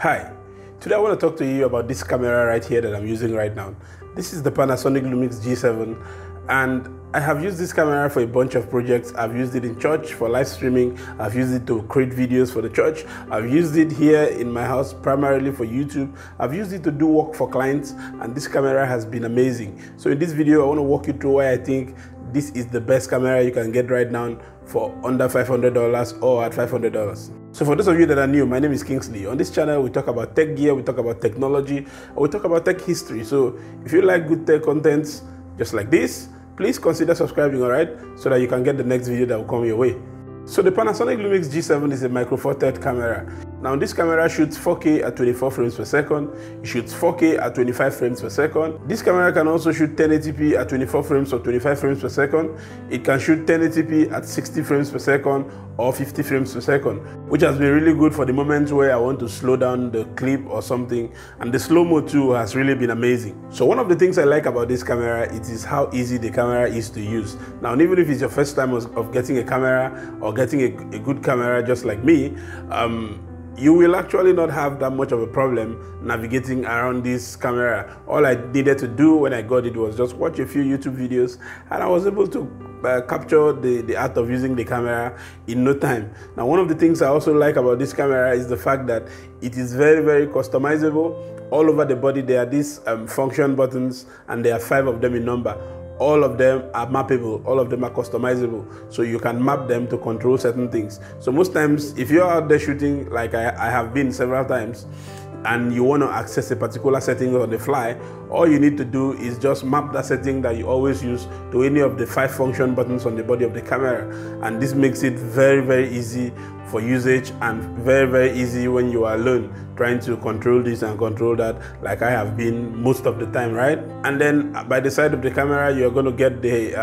Hi, today I want to talk to you about this camera right here that I'm using right now. This is the Panasonic Lumix G7, and I have used this camera for a bunch of projects. I've used it in church for live streaming. I've used it to create videos for the church. I've used it here in my house primarily for YouTube. I've used it to do work for clients, and this camera has been amazing. So in this video, I want to walk you through why I think this is the best camera you can get right now for under $500 or at $500. So for those of you that are new, my name is Kingsley. On this channel, we talk about tech gear, we talk about technology, and we talk about tech history. So if you like good tech contents just like this, please consider subscribing, all right? So that you can get the next video that will come your way. So the Panasonic Lumix G7 is a Micro Four Thirds camera. Now this camera shoots 4K at 24 frames per second. It shoots 4K at 25 frames per second. This camera can also shoot 1080p at 24 frames or 25 frames per second. It can shoot 1080p at 60 frames per second or 50 frames per second, which has been really good for the moments where I want to slow down the clip or something. And the slow-mo too has really been amazing. So one of the things I like about this camera, it is how easy the camera is to use. Now, and even if it's your first time of getting a camera or getting a good camera just like me, you will actually not have that much of a problem navigating around this camera. All I needed to do when I got it was just watch a few YouTube videos, and I was able to capture the art of using the camera in no time. Now, one of the things I also like about this camera is the fact that it is very, very customizable. All over the body, there are these function buttons, and there are 5 of them in number. All of them are mappable, all of them are customizable, so you can map them to control certain things. So most times, if you're out there shooting, like I have been several times, and you want to access a particular setting on the fly, all you need to do is just map that setting that you always use to any of the 5 function buttons on the body of the camera. And this makes it very, very easy for usage, and very, very easy when you are alone trying to control this and control that, like I have been most of the time, right? And then by the side of the camera, you're going to get the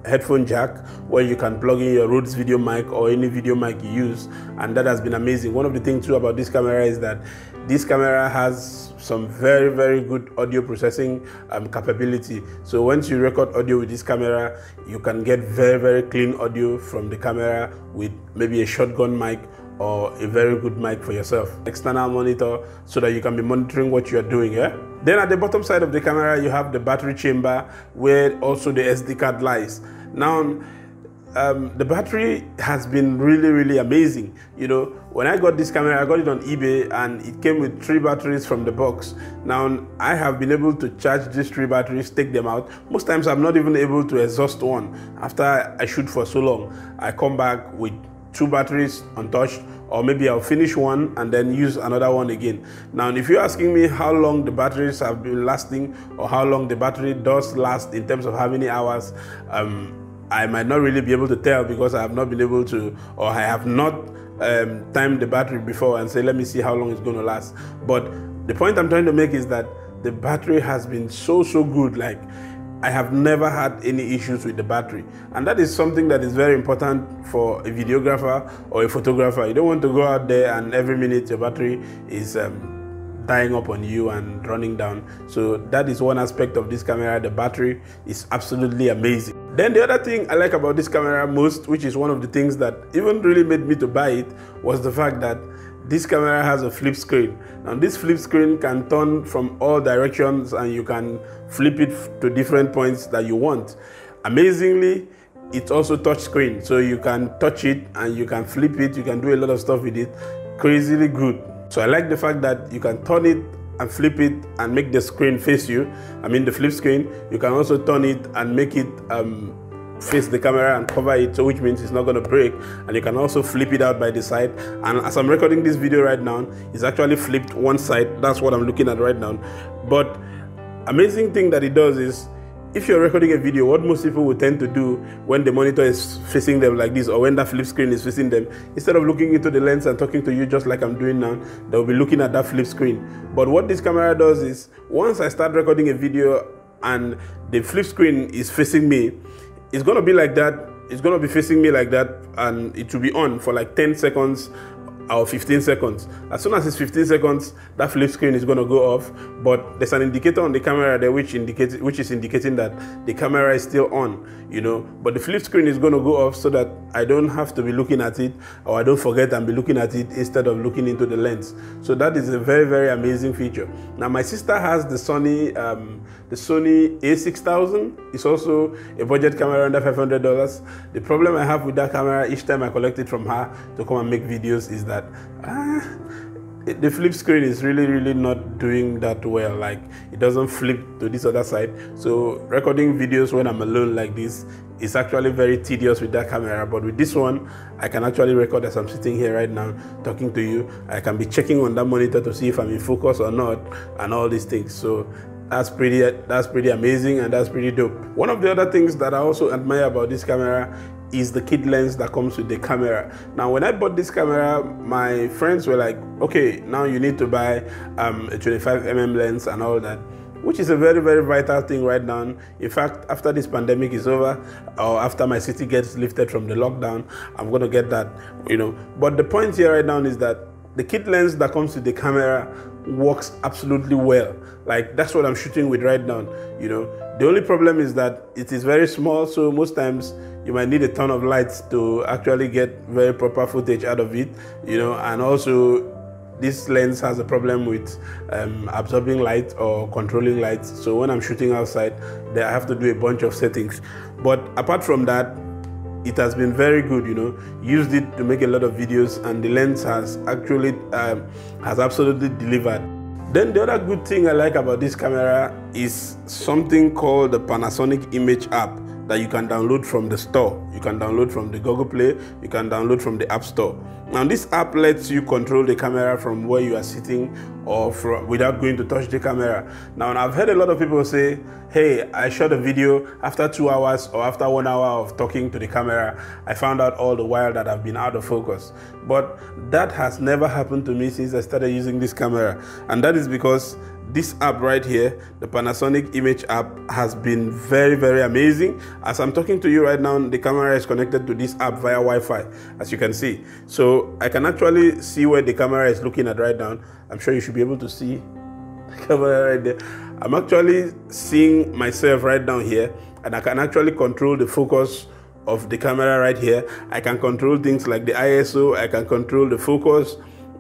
headphone jack where you can plug in your Rhodes video mic or any video mic you use, and that has been amazing. One of the things too about this camera is that this camera has some very, very good audio processing capability. So once you record audio with this camera, you can get very, very clean audio from the camera with maybe a shotgun mic or a very good mic for yourself. External monitor so that you can be monitoring what you're doing, yeah? Then at the bottom side of the camera, you have the battery chamber where also the SD card lies. Now, the battery has been really, really amazing. You know, when I got this camera, I got it on eBay, and it came with 3 batteries from the box. Now, I have been able to charge these 3 batteries, take them out. Most times I'm not even able to exhaust one. After I shoot for so long, I come back with 2 batteries untouched, or maybe I'll finish one and then use another one again. Now, if you're asking me how long the batteries have been lasting, or how long the battery does last in terms of how many hours, I might not really be able to tell, because I have not been able to, or I have not timed the battery before and say, let me see how long it's going to last. But the point I'm trying to make is that the battery has been so good. Like, I have never had any issues with the battery, and that is something that is very important for a videographer or a photographer. You don't want to go out there and every minute your battery is dying up on you and running down. So that is one aspect of this camera. The battery is absolutely amazing. Then the other thing I like about this camera most, which is one of the things that even really made me to buy it, was the fact that this camera has a flip screen. Now this flip screen can turn from all directions, and you can flip it to different points that you want. Amazingly, it's also touch screen, so you can touch it and you can flip it. You can do a lot of stuff with it. Crazily good. So I like the fact that you can turn it and flip it and make the screen face you. I mean the flip screen. You can also turn it and make it face the camera and cover it, so which means it's not going to break. And you can also flip it out by the side. And as I'm recording this video right now, it's actually flipped one side. That's what I'm looking at right now. But amazing thing that it does is, if you're recording a video, what most people will tend to do when the monitor is facing them like this, or when that flip screen is facing them, instead of looking into the lens and talking to you just like I'm doing now, they'll be looking at that flip screen. But what this camera does is, once I start recording a video and the flip screen is facing me, it's going to be like that. It's going to be facing me like that, and it will be on for like 10 seconds or 15 seconds. As soon as it's 15 seconds, that flip screen is going to go off, but there's an indicator on the camera there which is indicating that the camera is still on, you know, but the flip screen is going to go off so that I don't have to be looking at it, or I don't forget and be looking at it instead of looking into the lens. So that is a very, very amazing feature. Now my sister has the Sony a6000. It's also a budget camera under $500. The problem I have with that camera each time I collect it from her to come and make videos is that the flip screen is really not doing that well. Like, it doesn't flip to this other side. So recording videos when I'm alone like this is actually very tedious with that camera. But with this one, I can actually record as I'm sitting here right now talking to you. I can be checking on that monitor to see if I'm in focus or not, and all these things. So that's pretty amazing, and that's pretty dope. One of the other things that I also admire about this camera is the kit lens that comes with the camera. Now when I bought this camera, my friends were like, okay, now you need to buy a 25mm lens and all that, which is a very, very vital thing right now. In fact, after this pandemic is over, or after my city gets lifted from the lockdown, I'm going to get that, you know. But the point here right now is that the kit lens that comes with the camera works absolutely well. Like, that's what I'm shooting with right now, you know. The only problem is that it is very small, so most times you might need a ton of lights to actually get very proper footage out of it, you know. And also, this lens has a problem with absorbing light or controlling light. So when I'm shooting outside, I have to do a bunch of settings. But apart from that, it has been very good, you know. Used it to make a lot of videos, and the lens has actually has absolutely delivered. Then the other good thing I like about this camera is something called the Panasonic Image App that you can download from the store. You can download from the Google Play, you can download from the App Store. Now this app lets you control the camera from where you are sitting, or without going to touch the camera. Now I've heard a lot of people say, hey, I shot a video after 2 hours or after 1 hour of talking to the camera, I found out all the while that I've been out of focus. But that has never happened to me since I started using this camera. And that is because this app right here, the Panasonic Image App, has been very, very amazing. As I'm talking to you right now, the camera is connected to this app via Wi-Fi, as you can see. So I can actually see where the camera is looking at right now. I'm sure you should be able to see the camera right there. I'm actually seeing myself right down here, and I can actually control the focus of the camera right here. I can control things like the ISO, I can control the focus.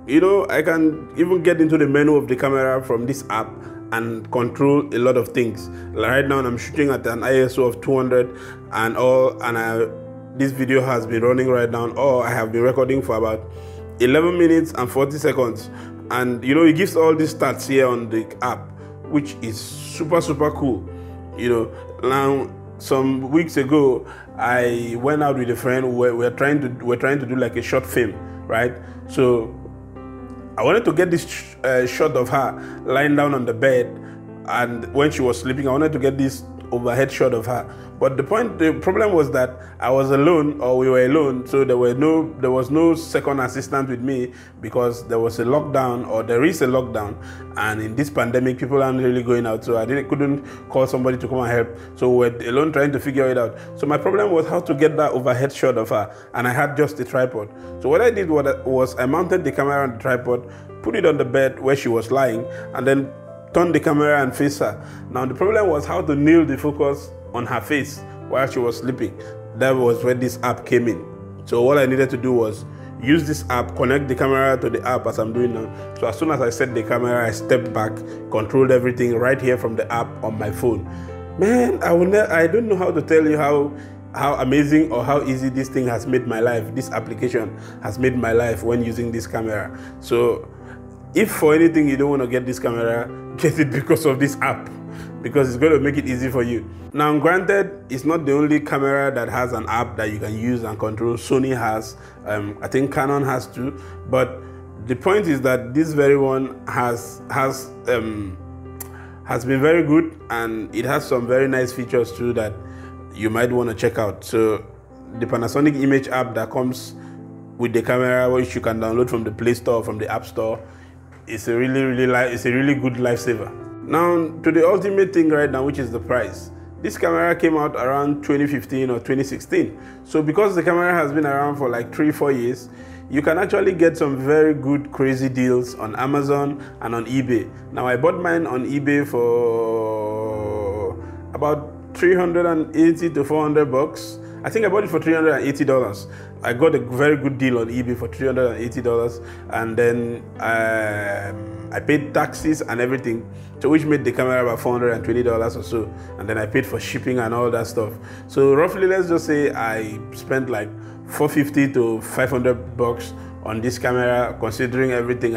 You know, I can even get into the menu of the camera from this app and control a lot of things. Right now I'm shooting at an ISO of 200 and all, and this video has been running right now, or I have been recording for about 11 minutes and 40 seconds. And you know, it gives all these stats here on the app, which is super cool. You know, now some weeks ago I went out with a friend. We're trying to do like a short film, right? So I wanted to get this shot of her lying down on the bed, and when she was sleeping, I wanted to get this overhead shot of her. But the problem was that I was alone, or we were alone, so there was no second assistant with me, because there was a lockdown, or there is a lockdown, and in this pandemic people aren't really going out, so I couldn't call somebody to come and help. So we're alone trying to figure it out. So my problem was how to get that overhead shot of her, and I had just a tripod. So what I did was I mounted the camera on the tripod, put it on the bed where she was lying, and then turned the camera and face her. Now the problem was how to nail the focus on her face while she was sleeping. That was where this app came in. So what I needed to do was use this app, connect the camera to the app as I'm doing now. So as soon as I set the camera, I stepped back, controlled everything right here from the app on my phone. Man, I don't know how to tell you how amazing or how easy this thing has made my life. This application has made my life when using this camera. So if for anything you don't want to get this camera, get it because of this app, because it's going to make it easy for you. Now granted, it's not the only camera that has an app that you can use and control. Sony has, I think Canon has too, but the point is that this very one has been very good, and it has some very nice features too that you might want to check out. So the Panasonic Image App that comes with the camera, which you can download from the Play Store, from the App Store, it's a really good lifesaver. Now to the ultimate thing right now, which is the price. This camera came out around 2015 or 2016. So because the camera has been around for like 3-4 years, you can actually get some very good crazy deals on Amazon and on eBay. Now I bought mine on eBay for about 380 to 400 bucks. I think I bought it for $380. I got a very good deal on eBay for $380, and then I paid taxes and everything, so which made the camera about $420 or so, and then I paid for shipping and all that stuff. So roughly, let's just say I spent like $450 to 500 bucks on this camera, considering everything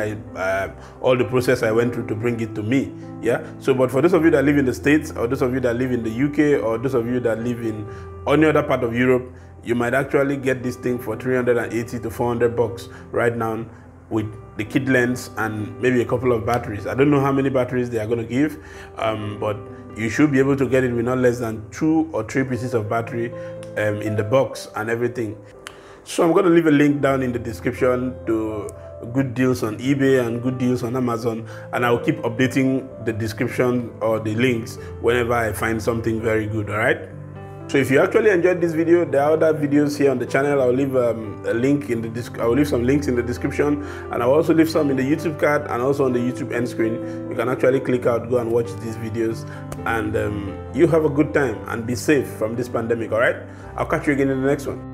all the process I went through to bring it to me. Yeah. So, but for those of you that live in the States, or those of you that live in the UK, or those of you that live in any other part of Europe, you might actually get this thing for 380 to 400 bucks right now, with the kit lens and maybe a couple of batteries. I don't know how many batteries they are going to give, but you should be able to get it with not less than 2 or 3 pieces of battery in the box and everything. So I'm going to leave a link down in the description to good deals on eBay and good deals on Amazon, and I'll keep updating the description or the links whenever I find something very good. All right. So if you actually enjoyed this video, there are other videos here on the channel. I'll leave a link in the I'll leave some links in the description, and I'll also leave some in the YouTube card and also on the YouTube end screen. You can actually click out, go and watch these videos, and you have a good time and be safe from this pandemic. All right. I'll catch you again in the next one.